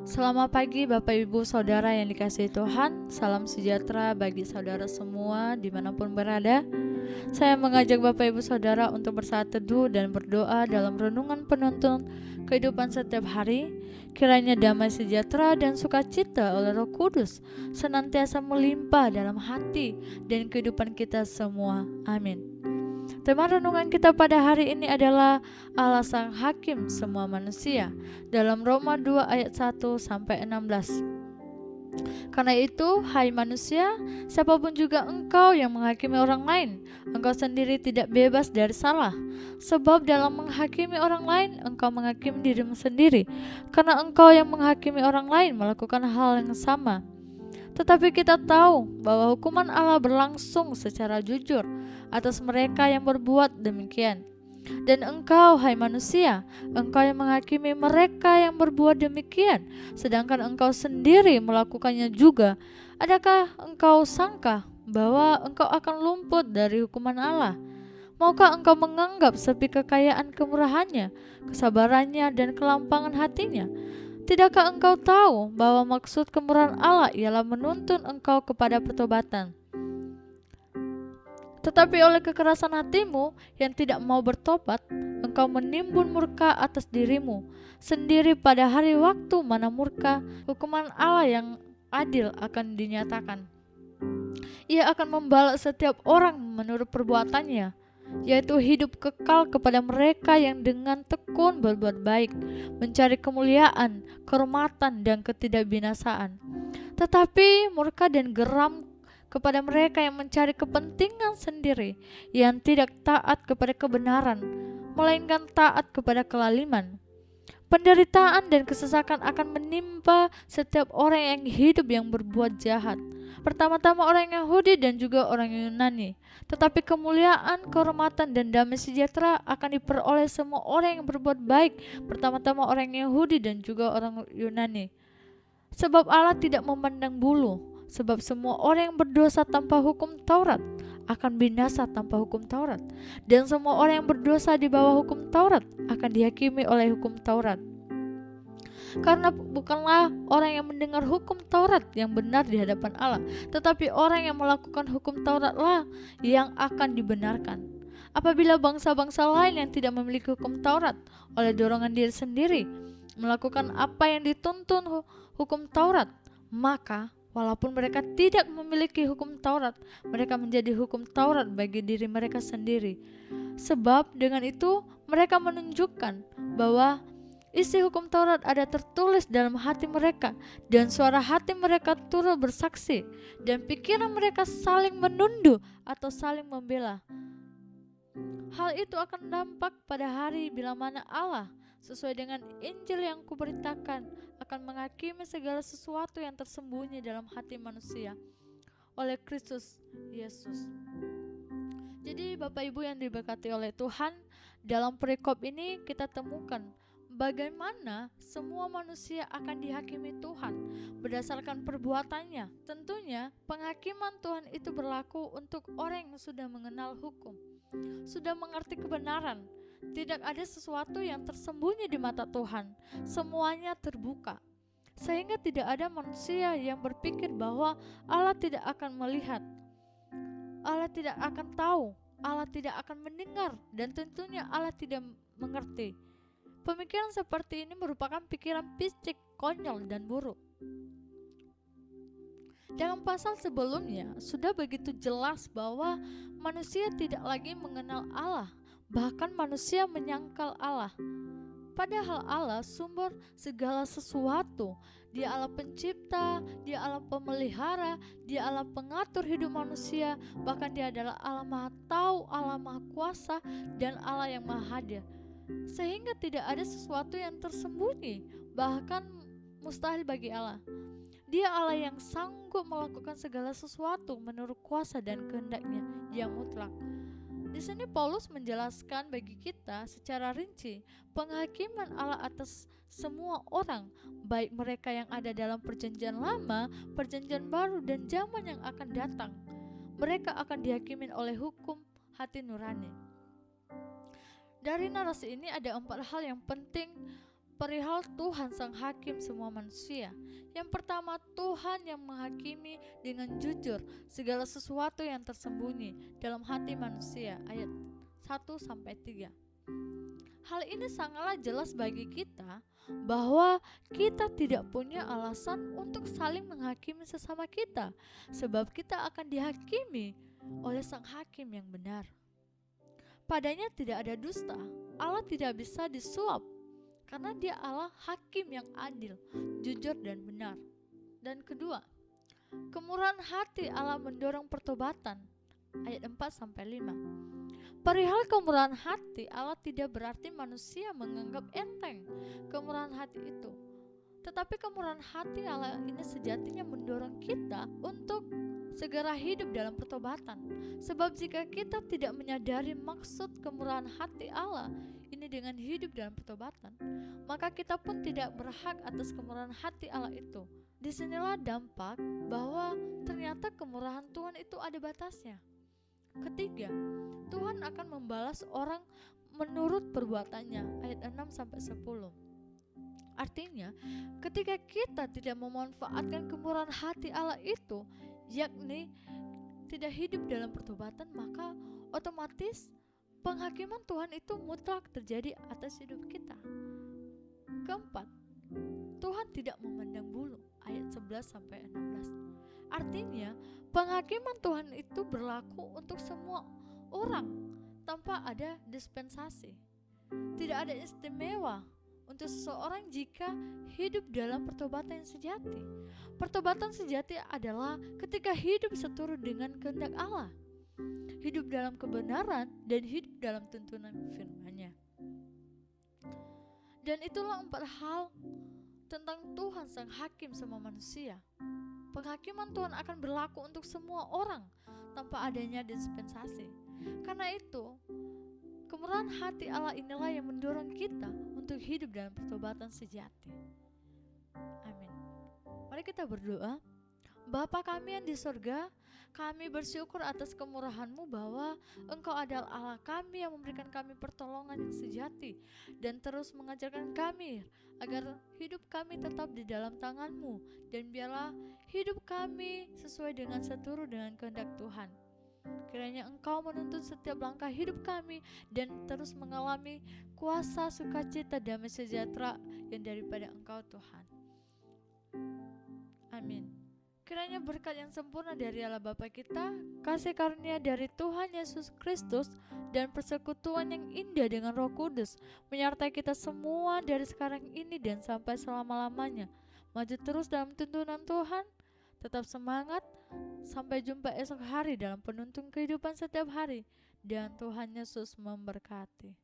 Selamat pagi Bapak Ibu Saudara yang dikasihi Tuhan. Salam sejahtera bagi saudara semua dimanapun berada. Saya mengajak Bapak Ibu Saudara untuk bersaat teduh dan berdoa dalam renungan penuntun kehidupan setiap hari. Kiranya damai sejahtera dan sukacita oleh Roh Kudus senantiasa melimpah dalam hati dan kehidupan kita semua. Amin. Tema renungan kita pada hari ini adalah Allah Sang Hakim semua manusia dalam Roma 2 ayat 1 sampai 16. Karena itu, hai manusia, siapapun juga engkau yang menghakimi orang lain, engkau sendiri tidak bebas dari salah. Sebab dalam menghakimi orang lain, engkau menghakimi dirimu sendiri, karena engkau yang menghakimi orang lain melakukan hal yang sama. Tetapi kita tahu bahwa hukuman Allah berlangsung secara jujur atas mereka yang berbuat demikian. Dan engkau, hai manusia, engkau yang menghakimi mereka yang berbuat demikian, sedangkan engkau sendiri melakukannya juga. Adakah engkau sangka bahwa engkau akan luput dari hukuman Allah? Maukah engkau menganggap sepi kekayaan kemurahannya, kesabarannya, dan kelampangan hatinya? Tidakkah engkau tahu bahwa maksud kemurahan Allah ialah menuntun engkau kepada pertobatan? Tetapi oleh kekerasan hatimu yang tidak mau bertobat, engkau menimbun murka atas dirimu sendiri pada hari waktu mana murka hukuman Allah yang adil akan dinyatakan. Ia akan membalas setiap orang menurut perbuatannya, yaitu hidup kekal kepada mereka yang dengan tekun berbuat baik, mencari kemuliaan, kehormatan, dan ketidakbinasaan. Tetapi murka dan geram kepada mereka yang mencari kepentingan sendiri, yang tidak taat kepada kebenaran, melainkan taat kepada kelaliman. Penderitaan dan kesesakan akan menimpa setiap orang yang hidup yang berbuat jahat, pertama-tama orang Yahudi dan juga orang Yunani. Tetapi kemuliaan, kehormatan, dan damai sejahtera akan diperoleh semua orang yang berbuat baik, pertama-tama orang Yahudi dan juga orang Yunani. Sebab Allah tidak memandang bulu, sebab semua orang yang berdosa tanpa hukum Taurat akan binasa tanpa hukum Taurat, dan semua orang yang berdosa di bawah hukum Taurat akan dihakimi oleh hukum Taurat. Karena bukanlah orang yang mendengar hukum Taurat yang benar di hadapan Allah, tetapi orang yang melakukan hukum Tauratlah yang akan dibenarkan. Apabila bangsa-bangsa lain yang tidak memiliki hukum Taurat oleh dorongan diri sendiri melakukan apa yang dituntun hukum Taurat, maka walaupun mereka tidak memiliki hukum Taurat, mereka menjadi hukum Taurat bagi diri mereka sendiri. Sebab dengan itu mereka menunjukkan bahwa isi hukum Taurat ada tertulis dalam hati mereka, dan suara hati mereka turut bersaksi, dan pikiran mereka saling menunduk atau saling membela. Hal itu akan dampak pada hari bila mana Allah sesuai dengan Injil yang kuberitakan akan menghakimi segala sesuatu yang tersembunyi dalam hati manusia oleh Kristus Yesus. Jadi Bapak Ibu yang diberkati oleh Tuhan, dalam perikop ini kita temukan bagaimana semua manusia akan dihakimi Tuhan berdasarkan perbuatannya. Tentunya penghakiman Tuhan itu berlaku untuk orang yang sudah mengenal hukum, sudah mengerti kebenaran. Tidak ada sesuatu yang tersembunyi di mata Tuhan, semuanya terbuka. Sehingga tidak ada manusia yang berpikir bahwa Allah tidak akan melihat, Allah tidak akan tahu, Allah tidak akan mendengar, dan tentunya Allah tidak mengerti. Pemikiran seperti ini merupakan pikiran picik, konyol, dan buruk. Dalam pasal sebelumnya sudah begitu jelas bahwa manusia tidak lagi mengenal Allah, bahkan manusia menyangkal Allah. Padahal Allah sumber segala sesuatu. Dia Allah pencipta, Dia Allah pemelihara, Dia Allah pengatur hidup manusia. Bahkan Dia adalah Allah Maha Tahu, Allah Maha Kuasa, dan Allah yang Maha Hadir. Sehingga tidak ada sesuatu yang tersembunyi, bahkan mustahil bagi Allah. Dia Allah yang sanggup melakukan segala sesuatu menurut kuasa dan kehendaknya yang mutlak. Di sini Paulus menjelaskan bagi kita secara rinci penghakiman Allah atas semua orang, baik mereka yang ada dalam perjanjian lama, perjanjian baru, dan zaman yang akan datang. Mereka akan dihakimi oleh hukum hati nurani. Dari narasi ini ada 4 hal yang penting perihal Tuhan Sang Hakim semua manusia. Yang pertama, Tuhan yang menghakimi dengan jujur segala sesuatu yang tersembunyi dalam hati manusia. Ayat 1-3. Hal ini sangatlah jelas bagi kita bahwa kita tidak punya alasan untuk saling menghakimi sesama kita, sebab kita akan dihakimi oleh Sang Hakim yang benar. Padanya tidak ada dusta. Allah tidak bisa disuap, karena Dia Allah Hakim yang adil, jujur dan benar. Dan kedua, kemurahan hati Allah mendorong pertobatan. Ayat 4-5. Perihal kemurahan hati Allah tidak berarti manusia menganggap enteng kemurahan hati itu, tetapi kemurahan hati Allah ini sejatinya mendorong kita untuk segera hidup dalam pertobatan. Sebab jika kita tidak menyadari maksud kemurahan hati Allah ini dengan hidup dalam pertobatan, maka kita pun tidak berhak atas kemurahan hati Allah itu. Disinilah dampak bahwa ternyata kemurahan Tuhan itu ada batasnya. Ketiga, Tuhan akan membalas orang menurut perbuatannya. Ayat 6-10. Artinya, ketika kita tidak memanfaatkan kemurahan hati Allah itu, yakni tidak hidup dalam pertobatan, maka otomatis penghakiman Tuhan itu mutlak terjadi atas hidup kita. Keempat, Tuhan tidak memandang bulu. Ayat 11-16. Artinya, penghakiman Tuhan itu berlaku untuk semua orang tanpa ada dispensasi. Tidak ada istimewa untuk seseorang jika hidup dalam pertobatan yang sejati. Pertobatan sejati adalah ketika hidup seturut dengan kehendak Allah, hidup dalam kebenaran dan hidup dalam tuntunan firman-Nya. Dan itulah 4 hal tentang Tuhan Sang Hakim semua manusia. Penghakiman Tuhan akan berlaku untuk semua orang tanpa adanya dispensasi. Karena itu, kemurahan hati Allah inilah yang mendorong kita untuk hidup dalam pertobatan sejati. Amin. Mari kita berdoa. Bapa kami yang di surga, kami bersyukur atas kemurahan-Mu bahwa Engkau adalah Allah kami yang memberikan kami pertolongan yang sejati dan terus mengajarkan kami agar hidup kami tetap di dalam tangan-Mu, dan biarlah hidup kami sesuai dengan seturut dengan kehendak Tuhan. Kiranya Engkau menuntun setiap langkah hidup kami dan terus mengalami kuasa, sukacita, damai sejahtera yang daripada Engkau Tuhan. Amin. Kiranya berkat yang sempurna dari Allah Bapa kita, kasih karunia dari Tuhan Yesus Kristus, dan persekutuan yang indah dengan Roh Kudus menyertai kita semua dari sekarang ini dan sampai selama-lamanya. Maju terus dalam tuntunan Tuhan, tetap semangat, sampai jumpa esok hari dalam penuntun kehidupan setiap hari, dan Tuhan Yesus memberkati.